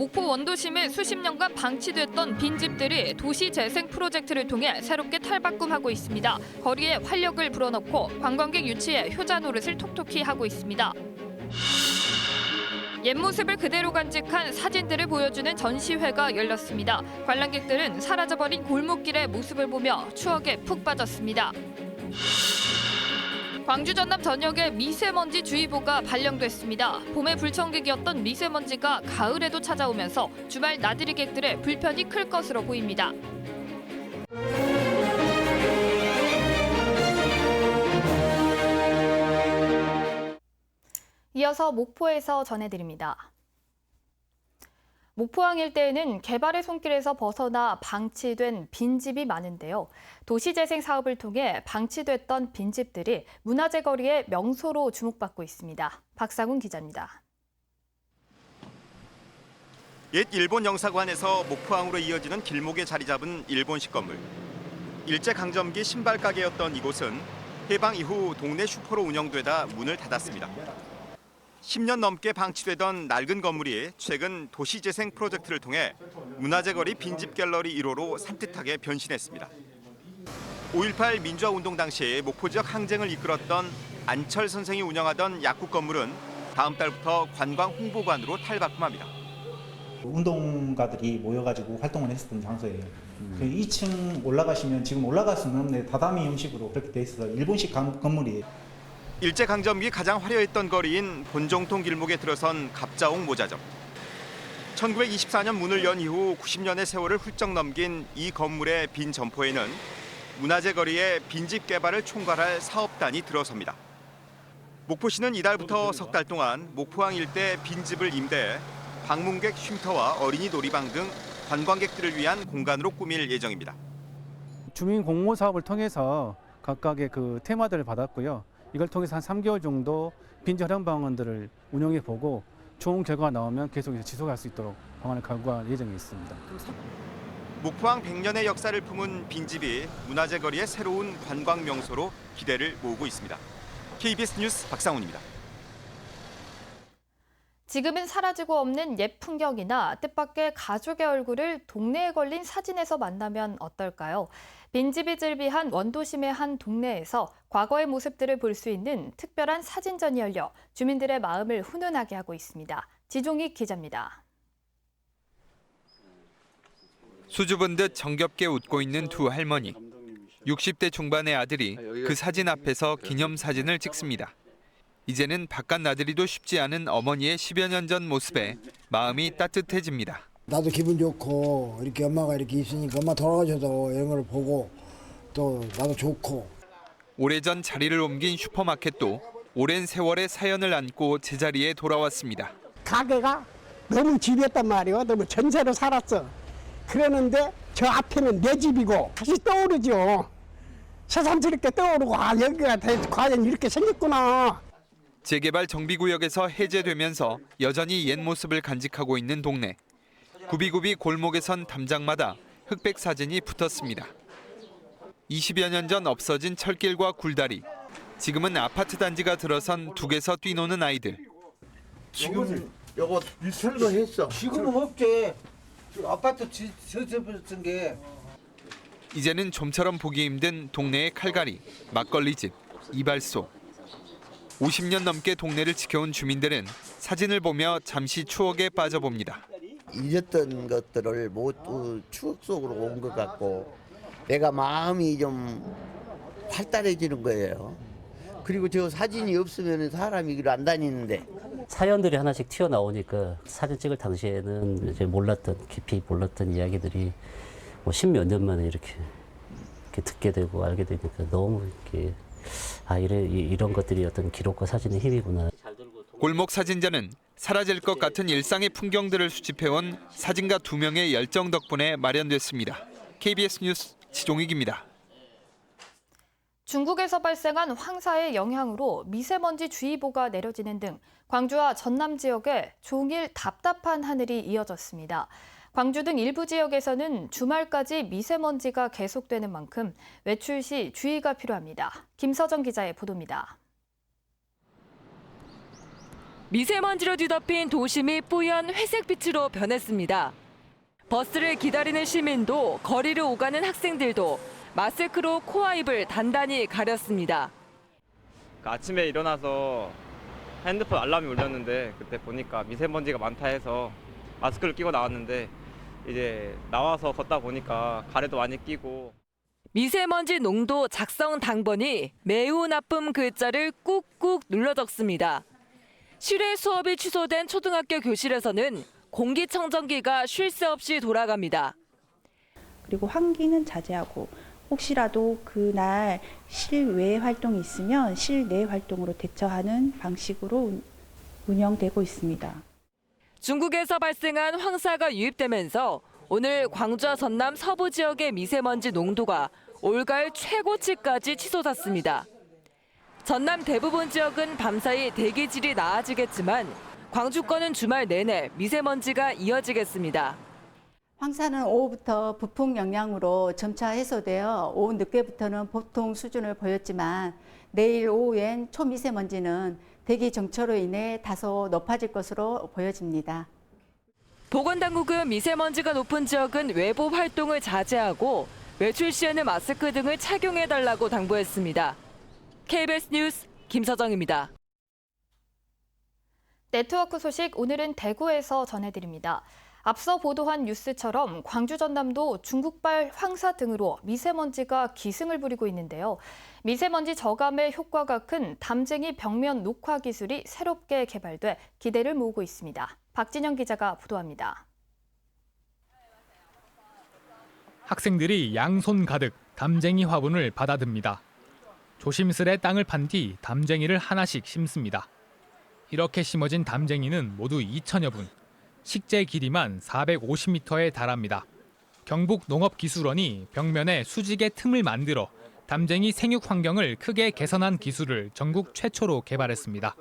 목포 원도심에 수십 년간 방치됐던 빈집들이 도시재생 프로젝트를 통해 새롭게 탈바꿈하고 있습니다. 거리에 활력을 불어넣고 관광객 유치에 효자 노릇을 톡톡히 하고 있습니다. 옛 모습을 그대로 간직한 사진들을 보여주는 전시회가 열렸습니다. 관람객들은 사라져버린 골목길의 모습을 보며 추억에 푹 빠졌습니다. 광주 전남 전역에 미세먼지 주의보가 발령됐습니다. 봄의 불청객이었던 미세먼지가 가을에도 찾아오면서 주말 나들이객들의 불편이 클 것으로 보입니다. 이어서 목포에서 전해드립니다. 목포항 일대에는 개발의 손길에서 벗어나 방치된 빈집이 많은데요. 도시재생 사업을 통해 방치됐던 빈집들이 문화재 거리의 명소로 주목받고 있습니다. 박상훈 기자입니다. 옛 일본 영사관에서 목포항으로 이어지는 길목에 자리 잡은 일본식 건물. 일제강점기 신발 가게였던 이곳은 해방 이후 동네 슈퍼로 운영되다 문을 닫았습니다. 10년 넘게 방치되던 낡은 건물이 최근 도시재생 프로젝트를 통해 문화재 거리 빈집 갤러리 1호로 산뜻하게 변신했습니다. 5.18 민주화운동 당시 목포 지역 항쟁을 이끌었던 안철 선생이 운영하던 약국 건물은 다음 달부터 관광 홍보관으로 탈바꿈합니다. 운동가들이 모여가지고 활동을 했었던 장소예요. 2층 올라가시면 지금 올라갈 수는 없는데 다다미 형식으로 그렇게 돼 있어서 일본식 건물이에요. 일제강점기 가장 화려했던 거리인 본정통 길목에 들어선 갑자옥 모자점. 1924년 문을 연 이후 90년의 세월을 훌쩍 넘긴 이 건물의 빈 점포에는 문화재 거리의 빈집 개발을 총괄할 사업단이 들어섭니다. 목포시는 이달부터 석 달 동안 목포항 일대 빈집을 임대해 방문객 쉼터와 어린이 놀이방 등 관광객들을 위한 공간으로 꾸밀 예정입니다. 주민 공모 사업을 통해서 각각의 그 테마들을 받았고요. 이걸 통해서 한 3개월 정도 빈집 활용 방안들을 운영해 보고 좋은 결과가 나오면 계속해서 지속할 수 있도록 방안을 강구할 예정이 있습니다. 목포항 100년의 역사를 품은 빈집이 문화재 거리의 새로운 관광 명소로 기대를 모으고 있습니다. KBS 뉴스 박상훈입니다. 지금은 사라지고 없는 옛 풍경이나 뜻밖의 가족의 얼굴을 동네에 걸린 사진에서 만나면 어떨까요? 빈집이 즐비한 원도심의 한 동네에서 과거의 모습들을 볼 수 있는 특별한 사진전이 열려 주민들의 마음을 훈훈하게 하고 있습니다. 지종익 기자입니다. 수줍은 듯 정겹게 웃고 있는 두 할머니. 60대 중반의 아들이 그 사진 앞에서 기념사진을 찍습니다. 이제는 바깥 나들이도 쉽지 않은 어머니의 10여 년 전 모습에 마음이 따뜻해집니다. 나도 기분 좋고 이렇게 엄마가 이렇게 있으니까 엄마 돌아가셔도 이런 걸 보고 또 나도 좋고. 오래전 자리를 옮긴 슈퍼마켓도 오랜 세월의 사연을 안고 제자리에 돌아왔습니다. 가게가 너무 집이었단 말이에요. 너무 전세로 살았어. 그러는데 저 앞에는 내 집이고 다시 떠오르죠. 새삼스럽게 떠오르고 여기가 과연 이렇게 생겼구나. 재개발 정비구역에서 해제되면서 여전히 옛 모습을 간직하고 있는 동네. 구비구비 골목에선 담장마다 흑백 사진이 붙었습니다. 20여 년 전 없어진 철길과 굴다리. 지금은 아파트 단지가 들어선 둑에서 뛰노는 아이들. 지금 요거 철거했어. 지금은 없지. 아파트 저저쓴 게. 이제는 좀처럼 보기 힘든 동네의 칼갈이, 막걸리집, 이발소. 50년 넘게 동네를 지켜온 주민들은 사진을 보며 잠시 추억에 빠져봅니다. 잊었던 것들을 모두 추억 속으로 온 것 같고 내가 마음이 좀 활달해지는 거예요. 그리고 저 사진이 없으면 사람이 길 안 다니는데. 사연들이 하나씩 튀어나오니까 사진 찍을 당시에는 이제 깊이 몰랐던 이야기들이 뭐 10몇 년 만에 이렇게 듣게 되고 알게 되니까 너무 이렇게 이런 것들이 어떤 기록과 사진의 힘이구나. 골목 사진전은 사라질 것 같은 일상의 풍경들을 수집해온 사진가 2명의 열정 덕분에 마련됐습니다. KBS 뉴스 지종익입니다. 중국에서 발생한 황사의 영향으로 미세먼지 주의보가 내려지는 등 광주와 전남 지역에 종일 답답한 하늘이 이어졌습니다. 광주 등 일부 지역에서는 주말까지 미세먼지가 계속되는 만큼 외출 시 주의가 필요합니다. 김서정 기자의 보도입니다. 미세먼지로 뒤덮인 도심이 뿌연 회색빛으로 변했습니다. 버스를 기다리는 시민도 거리를 오가는 학생들도 마스크로 코와 입을 단단히 가렸습니다. 아침에 일어나서 핸드폰 알람이 울렸는데 그때 보니까 미세먼지가 많다 해서 마스크를 끼고 나왔는데 이제 나와서 걷다 보니까 가래도 많이 끼고. 미세먼지 농도 작성 당번이 매우 나쁨 글자를 꾹꾹 눌러 적습니다. 실외 수업이 취소된 초등학교 교실에서는 공기청정기가 쉴 새 없이 돌아갑니다. 그리고 환기는 자제하고 혹시라도 그날 실외 활동이 있으면 실내 활동으로 대처하는 방식으로 운영되고 있습니다. 중국에서 발생한 황사가 유입되면서 오늘 광주와 전남 서부 지역의 미세먼지 농도가 올가을 최고치까지 치솟았습니다. 전남 대부분 지역은 밤사이 대기질이 나아지겠지만 광주권은 주말 내내 미세먼지가 이어지겠습니다. 황사는 오후부터 부풍 영향으로 점차 해소되어 오후 늦게부터는 보통 수준을 보였지만 내일 오후엔 초미세먼지는 대기 정체로 인해 다소 높아질 것으로 보여집니다. 보건당국은 미세먼지가 높은 지역은 외부 활동을 자제하고 외출 시에는 마스크 등을 착용해달라고 당부했습니다. KBS 뉴스 김서정입니다. 네트워크 소식 오늘은 대구에서 전해드립니다. 앞서 보도한 뉴스처럼 광주 전남도 중국발 황사 등으로 미세먼지가 기승을 부리고 있는데요. 미세먼지 저감에 효과가 큰 담쟁이 벽면 녹화 기술이 새롭게 개발돼 기대를 모으고 있습니다. 박진영 기자가 보도합니다. 학생들이 양손 가득 담쟁이 화분을 받아듭니다. 조심스레 땅을 판 뒤 담쟁이를 하나씩 심습니다. 이렇게 심어진 담쟁이는 모두 2천여 분. 식재 길이만 450m에 달합니다. 경북농업기술원이 벽면에 수직의 틈을 만들어 담쟁이 생육 환경을 크게 개선한 기술을 전국 최초로 개발했습니다.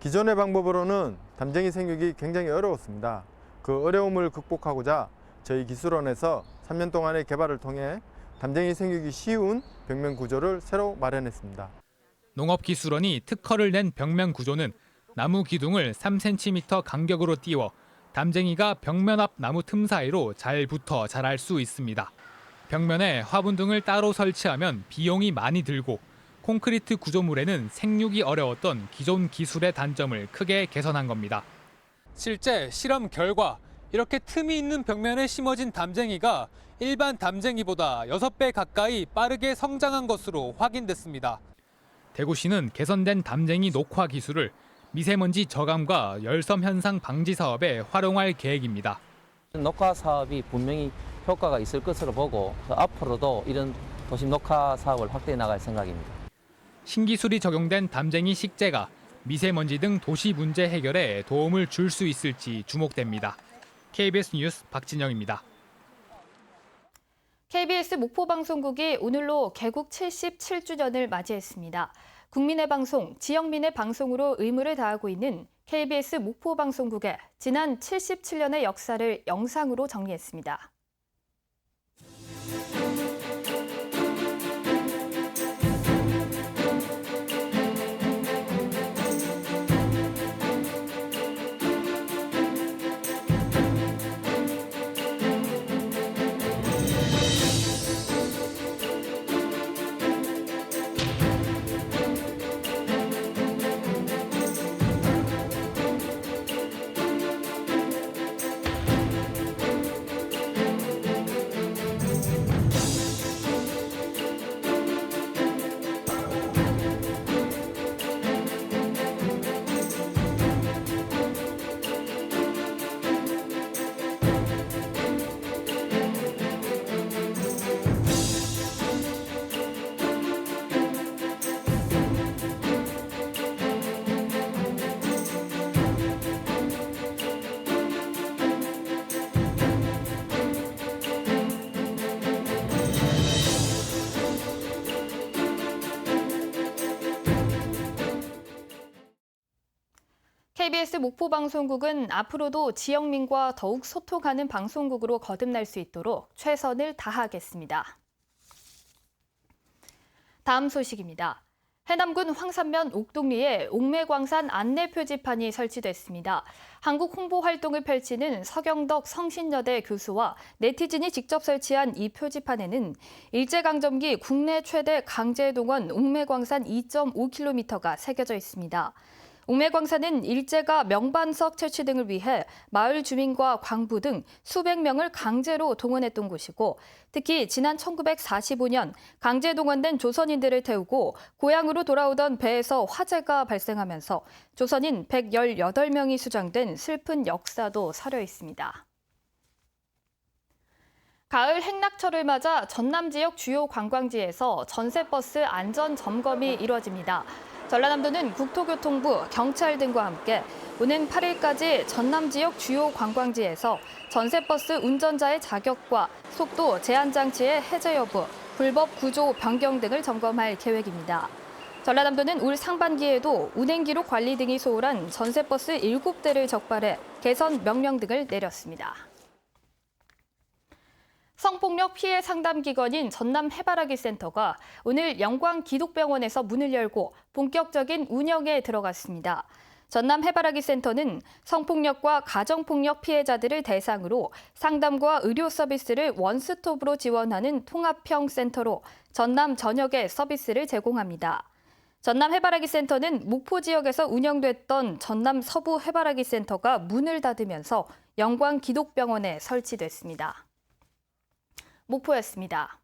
기존의 방법으로는 담쟁이 생육이 굉장히 어려웠습니다. 그 어려움을 극복하고자 저희 기술원에서 3년 동안의 개발을 통해 담쟁이 생육이 쉬운 벽면 구조를 새로 마련했습니다. 농업기술원이 특허를 낸 벽면 구조는 나무 기둥을 3cm 간격으로 띄워 담쟁이가 벽면 앞 나무 틈 사이로 잘 붙어 자랄 수 있습니다. 벽면에 화분 등을 따로 설치하면 비용이 많이 들고 콘크리트 구조물에는 생육이 어려웠던 기존 기술의 단점을 크게 개선한 겁니다. 실제 실험 결과 이렇게 틈이 있는 벽면에 심어진 담쟁이가 일반 담쟁이보다 6배 가까이 빠르게 성장한 것으로 확인됐습니다. 대구시는 개선된 담쟁이 녹화 기술을 미세먼지 저감과 열섬 현상 방지 사업에 활용할 계획입니다. 녹화 사업이 분명히 효과가 있을 것으로 보고 앞으로도 이런 도심 녹화 사업을 확대해 나갈 생각입니다. 신기술이 적용된 담쟁이 식재가 미세먼지 등 도시 문제 해결에 도움을 줄 수 있을지 주목됩니다. KBS 뉴스 박진영입니다. KBS 목포방송국이 오늘로 개국 77주년을 맞이했습니다. 국민의 방송, 지역민의 방송으로 의무를 다하고 있는 KBS 목포방송국의 지난 77년의 역사를 영상으로 정리했습니다. KBS 목포방송국은 앞으로도 지역민과 더욱 소통하는 방송국으로 거듭날 수 있도록 최선을 다하겠습니다. 다음 소식입니다. 해남군 황산면 옥동리에 옥매광산 안내 표지판이 설치됐습니다. 한국 홍보 활동을 펼치는 서경덕 성신여대 교수와 네티즌이 직접 설치한 이 표지판에는 일제강점기 국내 최대 강제동원 옥매광산 2.5km가 새겨져 있습니다. 옥매광산은 일제가 명반석 채취 등을 위해 마을 주민과 광부 등 수백 명을 강제로 동원했던 곳이고, 특히 지난 1945년 강제 동원된 조선인들을 태우고 고향으로 돌아오던 배에서 화재가 발생하면서 조선인 118명이 수장된 슬픈 역사도 서려 있습니다. 가을 행락철을 맞아 전남 지역 주요 관광지에서 전세버스 안전 점검이 이뤄집니다. 전라남도는 국토교통부, 경찰 등과 함께 오는 8일까지 전남 지역 주요 관광지에서 전세버스 운전자의 자격과 속도 제한 장치의 해제 여부, 불법 구조 변경 등을 점검할 계획입니다. 전라남도는 올 상반기에도 운행 기록 관리 등이 소홀한 전세버스 7대를 적발해 개선 명령 등을 내렸습니다. 성폭력 피해 상담 기관인 전남 해바라기 센터가 오늘 영광 기독병원에서 문을 열고 본격적인 운영에 들어갔습니다. 전남 해바라기 센터는 성폭력과 가정폭력 피해자들을 대상으로 상담과 의료 서비스를 원스톱으로 지원하는 통합형 센터로 전남 전역에 서비스를 제공합니다. 전남 해바라기 센터는 목포 지역에서 운영됐던 전남 서부 해바라기 센터가 문을 닫으면서 영광 기독병원에 설치됐습니다. 목포였습니다.